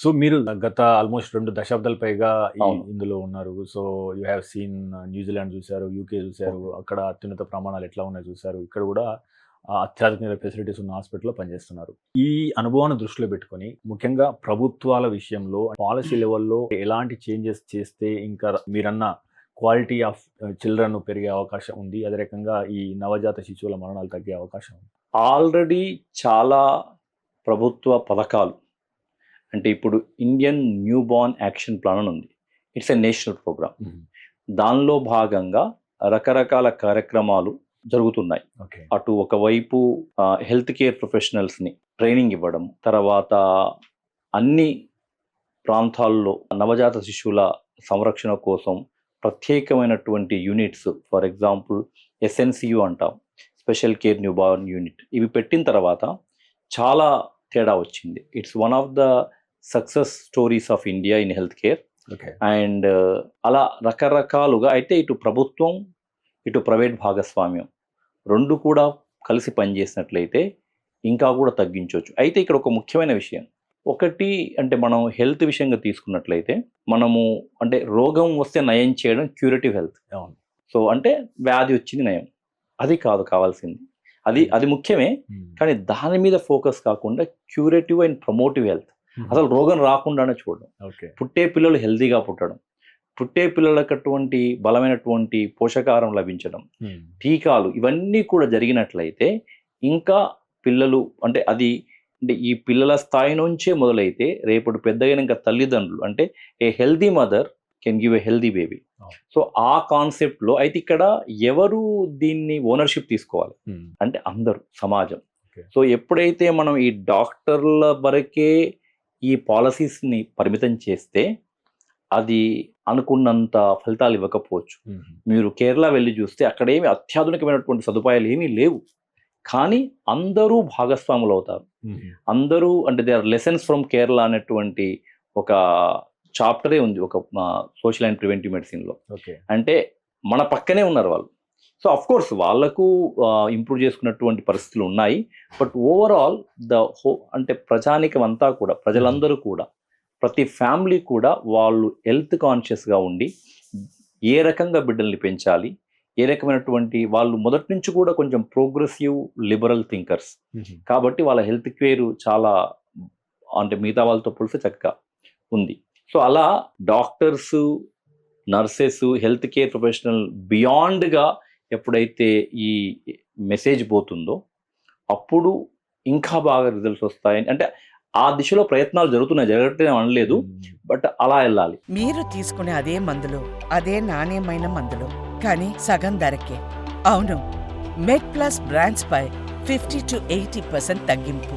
So, మీరు గత almost 2 దశాబ్దాల పైగా అవును. ఇందులో ఉన్నారు. So, you have seen New Zealand చూసారు, యూకే చూసారు. ఓకే. అక్కడ అత్యున్నత ప్రమాణాలు ఎట్లా ఉన్నాయో చూసారు. ఇక్కడ గూడా అత్యాధునిక ఫెసిలిటీస్ ఉన్న హాస్పిటల్‌లో పనిచేస్తున్నారు. ఈ అనుభవాన్ని దృష్టిలో పెట్టుకొని, ముఖ్యంగా ప్రభుత్వాల విషయంలో పాలిసీ లెవెల్‌లో ఎలాంటి చేంజెస్ చేస్తే ఇంకా మీరన్న క్వాలిటీ ఆఫ్ చిల్డ్రన్ పెరిగే అవకాశం ఉంది. అదే రకంగా ఈ నవజాత శిశువుల మరణాలు తగ్గే అవకాశం ఉంది. ఆల్రెడీ చాలా ప్రభుత్వ పథకాలు అంటే ఇప్పుడు Indian newborn action plan అని ఉంది. It's a national program. హుహు. దానిలో భాగంగా రకరకాల కార్యక్రమాలు జరుగుతున్నాయి. ఓకే. అటు ఒకవైపు హెల్త్ కేర్ ప్రొఫెషనల్స్‌ని ట్రైనింగ్ ఇవ్వడం, తర్వాత అన్ని ప్రాంతాల్లో నవజాత శిశువుల సంరక్షణ కోసం ప్రత్యేకమైనటువంటి యూనిట్స్, ఫర్ ఎగ్జాంపుల్ ఎస్ఎన్‌సియు అంటాం. Special care new born unit. ఇవి పెట్టిన తర్వాత చాలా తేడా వచ్చింది. It's one of the success stories of India in health care. Okay. And అలా రకరకాలుగా అయితే ఇటు ప్రభుత్వం, ఇటు ప్రైవేట్ భాగస్వామ్యం 2 కూడా కలిసి పనిచేసినట్లయితే ఇంకా కూడా తగ్గించొచ్చు. అయితే ఇక్కడ ఒక ముఖ్యమైన విషయం. ఒకటి అంటే మనం హెల్త్ విషయంగా తీసుకున్నట్లయితే మనము అంటే రోగం వస్తే నయం చేయడం క్యూరేటివ్ హెల్త్. అవును. సో అంటే వ్యాధి వచ్చింది నయం. అది కాదు కావాల్సింది. అది ముఖ్యమే. హ్మ్. కానీ దాని మీద ఫోకస్ కాకుండా క్యూరేటివ్ అండ్ ప్రమోటివ్ హెల్త్. అసలు రోగం రాకుండానే చూడడం. ఓకే. పుట్టే పిల్లలు హెల్తీగా పుట్టడం. పుట్టే పిల్లలకు అటువంటి బలమైనటువంటి పోషకాహారం లభించడం. హ్మ్. టీకాలు ఇవన్నీ కూడా జరిగినట్లయితే ఇంకా పిల్లలు అంటే అది అంటే ఈ పిల్లల స్థాయి నుంచే మొదలైతే రేపటి పెద్దగైనంక తల్లిదండ్రులు అంటే a healthy mother can give a healthy baby. అవును. సో ఆ కాన్సెప్ట్‌లో అయితే ఇక్కడ ఎవరు దీన్ని ఓనర్‌షిప్ తీసుకోవాలి? హ్మ్. అంటే అందరూ సమాజం. ఓకే. సో ఎప్పుడైతే మనం ఈ డాక్టర్ల వరకే ఈ పాలిసీస్‌ని పరిమితం చేస్తే అది అనుకున్నంత ఫలితాలు ఇవ్వకపోవచ్చు. హుహు. మీరు కేరళ వెళ్లి చూస్తే అక్కడేమి అత్యాధునికమైనటువంటి సదుపాయాలు ఏమీ లేవు. కానీ అందరూ భాగస్వాములవుతారు. హుహు. అందరూ అంటే they are lessons from Kerala అనేటువంటి ఒక చాప్టరే ఉంది. ఒక సోషల్ అండ్ ప్రివెంటివ్ మెడిసిన్‌లో. ఓకే. అంటే మన పక్కనే ఉన్నారు వాళ్ళు. సో ఆఫ్‌కోర్స్ వాళ్ళకు ఇంప్రూవ్ చేసుకున్నటువంటి పరిస్థితులు ఉన్నాయి. బట్ ఓవరాల్ అంటే ప్రజానీకం అంతా కూడా ప్రజలందరూ కూడా ప్రతి ఫ్యామిలీ కూడా వాళ్ళు హెల్త్ కాన్షియస్‌గా ఉండి ఏ రకంగా బిడ్డల్ని పెంచాలి? ఏ రకమైనటువంటి వాళ్ళు మొదటి నుంచి కూడా కొంచెం ప్రోగ్రెసివ్ లిబరల్ థింకర్స్. హుహు. కాబట్టి వాళ్ళ హెల్త్ కేర్ చాలా అంటే మిగతా వాళ్ళతో పోలిస్తే చక్కగా ఉంది. సో అలా doctors, nurses, health care professional బియాండ్‌గా ఎప్పుడైతే ఈ మెసేజ్ పోతుందో అప్పుడు ఇంకా బాగా రిజల్ట్స్ వస్తాయని అంటే ఆ దిశలో ప్రయత్నాలు జరుగుతున్నాయి. జరగట్లేదు అనలేదు. హ్మ్. బట్ అలా ఎళ్ళాలి. మీరు తీసుకునే అదే మందులు, అదే నాణ్యమైన మందులు, కానీ సగం ధరకే. అవును, మెడ్ ప్లస్ బ్రాండ్స్ పై 50-80% తగ్గింపు.